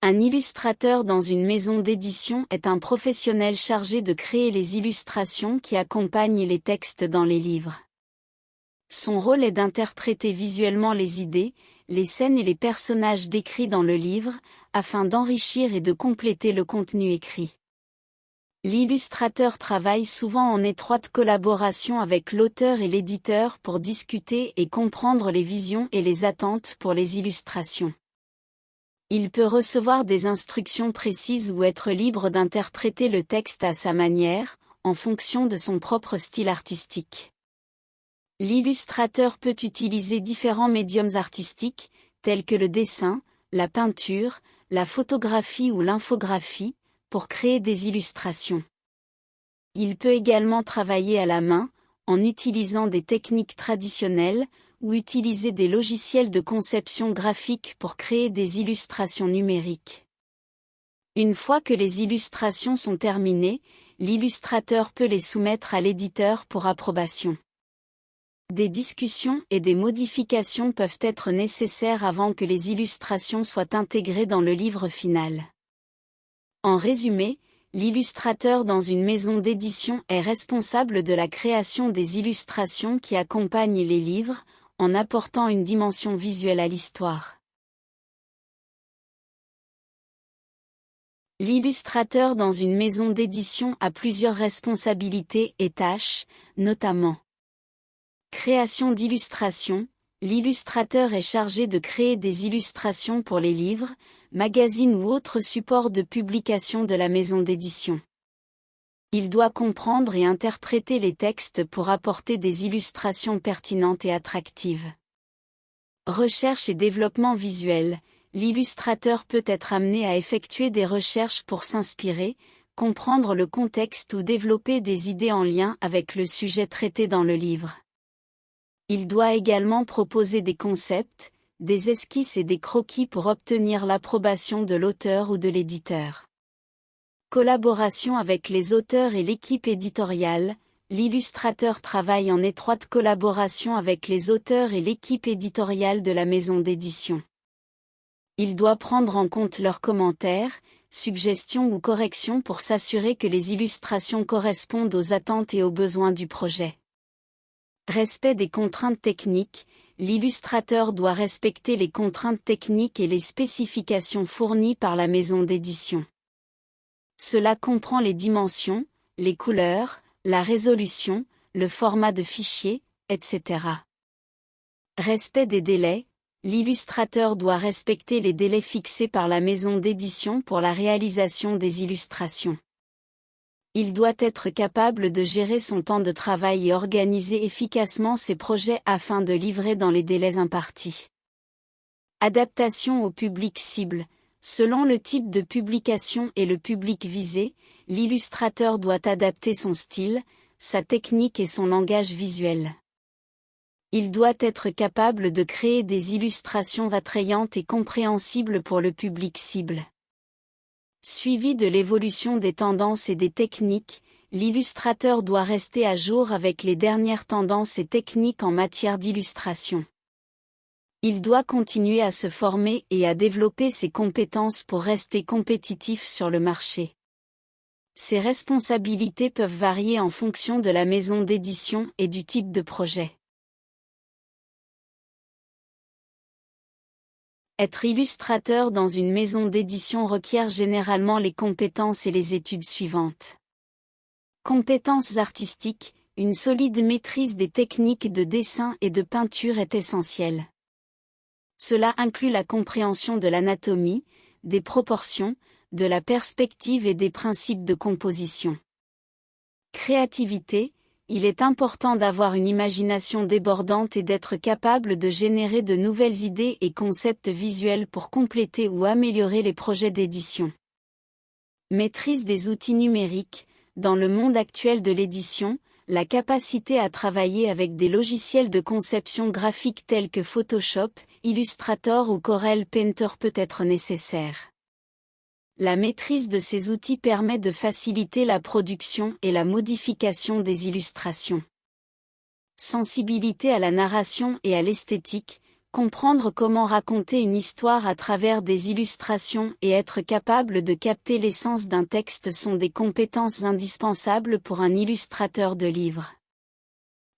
Un illustrateur dans une maison d'édition est un professionnel chargé de créer les illustrations qui accompagnent les textes dans les livres. Son rôle est d'interpréter visuellement les idées, les scènes et les personnages décrits dans le livre, afin d'enrichir et de compléter le contenu écrit. L'illustrateur travaille souvent en étroite collaboration avec l'auteur et l'éditeur pour discuter et comprendre les visions et les attentes pour les illustrations. Il peut recevoir des instructions précises ou être libre d'interpréter le texte à sa manière, en fonction de son propre style artistique. L'illustrateur peut utiliser différents médiums artistiques, tels que le dessin, la peinture, la photographie ou l'infographie, pour créer des illustrations. Il peut également travailler à la main, en utilisant des techniques traditionnelles, ou utiliser des logiciels de conception graphique pour créer des illustrations numériques. Une fois que les illustrations sont terminées, l'illustrateur peut les soumettre à l'éditeur pour approbation. Des discussions et des modifications peuvent être nécessaires avant que les illustrations soient intégrées dans le livre final. En résumé, l'illustrateur dans une maison d'édition est responsable de la création des illustrations qui accompagnent les livres, en apportant une dimension visuelle à l'histoire. L'illustrateur dans une maison d'édition a plusieurs responsabilités et tâches, notamment création d'illustrations. L'illustrateur est chargé de créer des illustrations pour les livres, magazines ou autres supports de publication de la maison d'édition. Il doit comprendre et interpréter les textes pour apporter des illustrations pertinentes et attractives. Recherche et développement visuel. L'illustrateur peut être amené à effectuer des recherches pour s'inspirer, comprendre le contexte ou développer des idées en lien avec le sujet traité dans le livre. Il doit également proposer des concepts, des esquisses et des croquis pour obtenir l'approbation de l'auteur ou de l'éditeur. Collaboration avec les auteurs et l'équipe éditoriale. L'illustrateur travaille en étroite collaboration avec les auteurs et l'équipe éditoriale de la maison d'édition. Il doit prendre en compte leurs commentaires, suggestions ou corrections pour s'assurer que les illustrations correspondent aux attentes et aux besoins du projet. Respect des contraintes techniques. L'illustrateur doit respecter les contraintes techniques et les spécifications fournies par la maison d'édition. Cela comprend les dimensions, les couleurs, la résolution, le format de fichier, etc. Respect des délais. L'illustrateur doit respecter les délais fixés par la maison d'édition pour la réalisation des illustrations. Il doit être capable de gérer son temps de travail et organiser efficacement ses projets afin de livrer dans les délais impartis. Adaptation au public cible. Selon le type de publication et le public visé, l'illustrateur doit adapter son style, sa technique et son langage visuel. Il doit être capable de créer des illustrations attrayantes et compréhensibles pour le public cible. Suivi de l'évolution des tendances et des techniques, l'illustrateur doit rester à jour avec les dernières tendances et techniques en matière d'illustration. Il doit continuer à se former et à développer ses compétences pour rester compétitif sur le marché. Ses responsabilités peuvent varier en fonction de la maison d'édition et du type de projet. Être illustrateur dans une maison d'édition requiert généralement les compétences et les études suivantes. Compétences artistiques. Une solide maîtrise des techniques de dessin et de peinture est essentielle. Cela inclut la compréhension de l'anatomie, des proportions, de la perspective et des principes de composition. Créativité. Il est important d'avoir une imagination débordante et d'être capable de générer de nouvelles idées et concepts visuels pour compléter ou améliorer les projets d'édition. Maîtrise des outils numériques. Dans le monde actuel de l'édition, la capacité à travailler avec des logiciels de conception graphique tels que Photoshop, Illustrator ou Corel Painter peut être nécessaire. La maîtrise de ces outils permet de faciliter la production et la modification des illustrations. Sensibilité à la narration et à l'esthétique. Comprendre comment raconter une histoire à travers des illustrations et être capable de capter l'essence d'un texte sont des compétences indispensables pour un illustrateur de livres.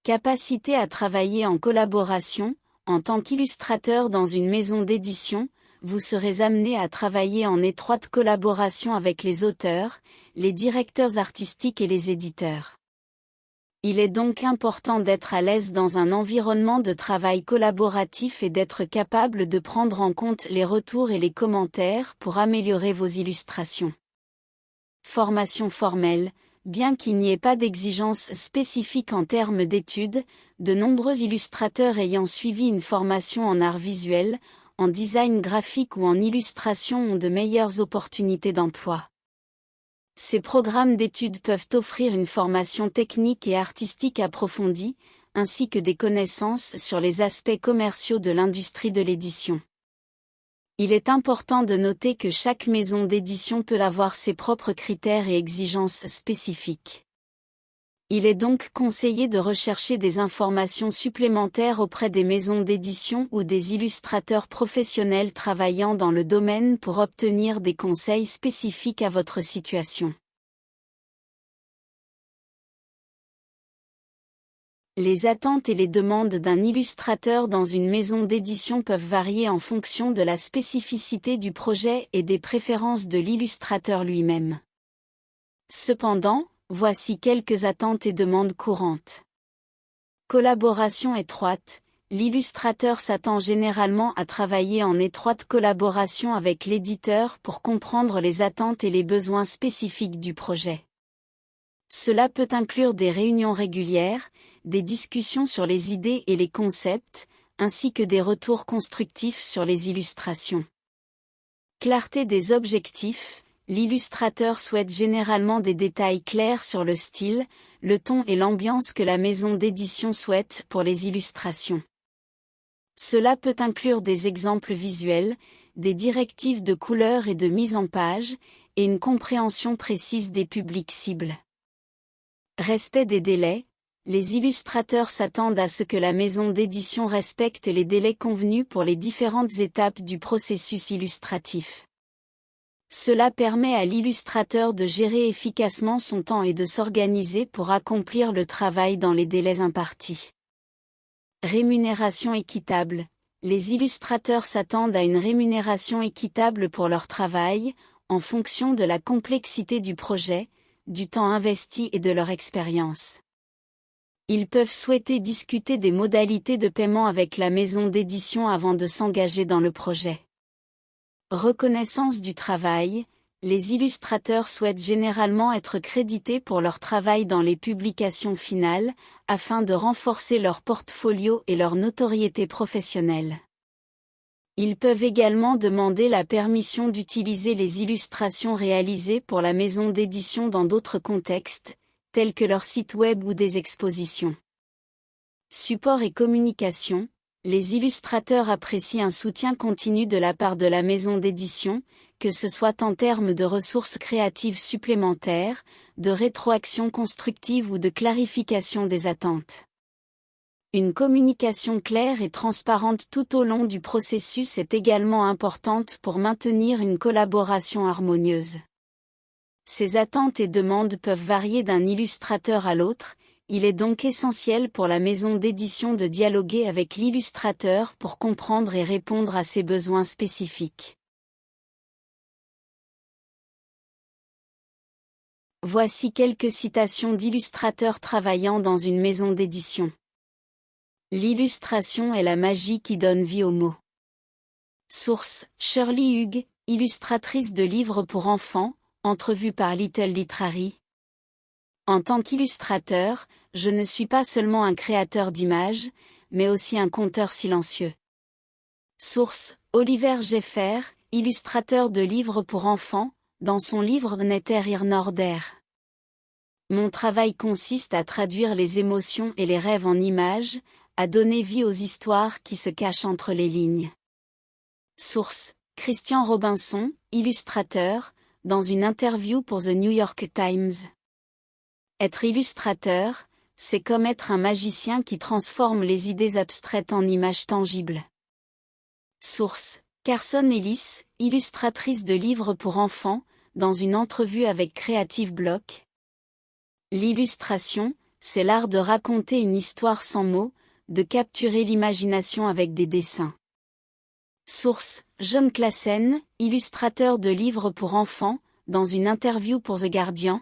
Capacité à travailler en collaboration. En tant qu'illustrateur dans une maison d'édition, vous serez amené à travailler en étroite collaboration avec les auteurs, les directeurs artistiques et les éditeurs. Il est donc important d'être à l'aise dans un environnement de travail collaboratif et d'être capable de prendre en compte les retours et les commentaires pour améliorer vos illustrations. Formation formelle. Bien qu'il n'y ait pas d'exigence spécifique en termes d'études, de nombreux illustrateurs ayant suivi une formation en art visuel, en design graphique ou en illustration ont de meilleures opportunités d'emploi. Ces programmes d'études peuvent offrir une formation technique et artistique approfondie, ainsi que des connaissances sur les aspects commerciaux de l'industrie de l'édition. Il est important de noter que chaque maison d'édition peut avoir ses propres critères et exigences spécifiques. Il est donc conseillé de rechercher des informations supplémentaires auprès des maisons d'édition ou des illustrateurs professionnels travaillant dans le domaine pour obtenir des conseils spécifiques à votre situation. Les attentes et les demandes d'un illustrateur dans une maison d'édition peuvent varier en fonction de la spécificité du projet et des préférences de l'illustrateur lui-même. Cependant, voici quelques attentes et demandes courantes. Collaboration étroite. L'illustrateur s'attend généralement à travailler en étroite collaboration avec l'éditeur pour comprendre les attentes et les besoins spécifiques du projet. Cela peut inclure des réunions régulières, des discussions sur les idées et les concepts, ainsi que des retours constructifs sur les illustrations. Clarté des objectifs. L'illustrateur souhaite généralement des détails clairs sur le style, le ton et l'ambiance que la maison d'édition souhaite pour les illustrations. Cela peut inclure des exemples visuels, des directives de couleur et de mise en page, et une compréhension précise des publics cibles. Respect des délais. Les illustrateurs s'attendent à ce que la maison d'édition respecte les délais convenus pour les différentes étapes du processus illustratif. Cela permet à l'illustrateur de gérer efficacement son temps et de s'organiser pour accomplir le travail dans les délais impartis. Rémunération équitable. Les illustrateurs s'attendent à une rémunération équitable pour leur travail, en fonction de la complexité du projet, du temps investi et de leur expérience. Ils peuvent souhaiter discuter des modalités de paiement avec la maison d'édition avant de s'engager dans le projet. Reconnaissance du travail. Les illustrateurs souhaitent généralement être crédités pour leur travail dans les publications finales, afin de renforcer leur portfolio et leur notoriété professionnelle. Ils peuvent également demander la permission d'utiliser les illustrations réalisées pour la maison d'édition dans d'autres contextes, tels que leur site web ou des expositions. Support et communication. Les illustrateurs apprécient un soutien continu de la part de la maison d'édition, que ce soit en termes de ressources créatives supplémentaires, de rétroaction constructive ou de clarification des attentes. Une communication claire et transparente tout au long du processus est également importante pour maintenir une collaboration harmonieuse. Ces attentes et demandes peuvent varier d'un illustrateur à l'autre, il est donc essentiel pour la maison d'édition de dialoguer avec l'illustrateur pour comprendre et répondre à ses besoins spécifiques. Voici quelques citations d'illustrateurs travaillant dans une maison d'édition. L'illustration est la magie qui donne vie aux mots. Source: Shirley Hughes, illustratrice de livres pour enfants, entrevue par Little Literary. En tant qu'illustrateur, je ne suis pas seulement un créateur d'images, mais aussi un conteur silencieux. Source: Oliver Jeffer, illustrateur de livres pour enfants, dans son livre Netter ir Norder. Mon travail consiste à traduire les émotions et les rêves en images, à donner vie aux histoires qui se cachent entre les lignes. Source: Christian Robinson, illustrateur, dans une interview pour The New York Times. Être illustrateur, c'est comme être un magicien qui transforme les idées abstraites en images tangibles. Source: Carson Ellis, illustratrice de livres pour enfants, dans une entrevue avec Creative Block. L'illustration, c'est l'art de raconter une histoire sans mots, de capturer l'imagination avec des dessins. Source: John Classen, illustrateur de livres pour enfants, dans une interview pour The Guardian.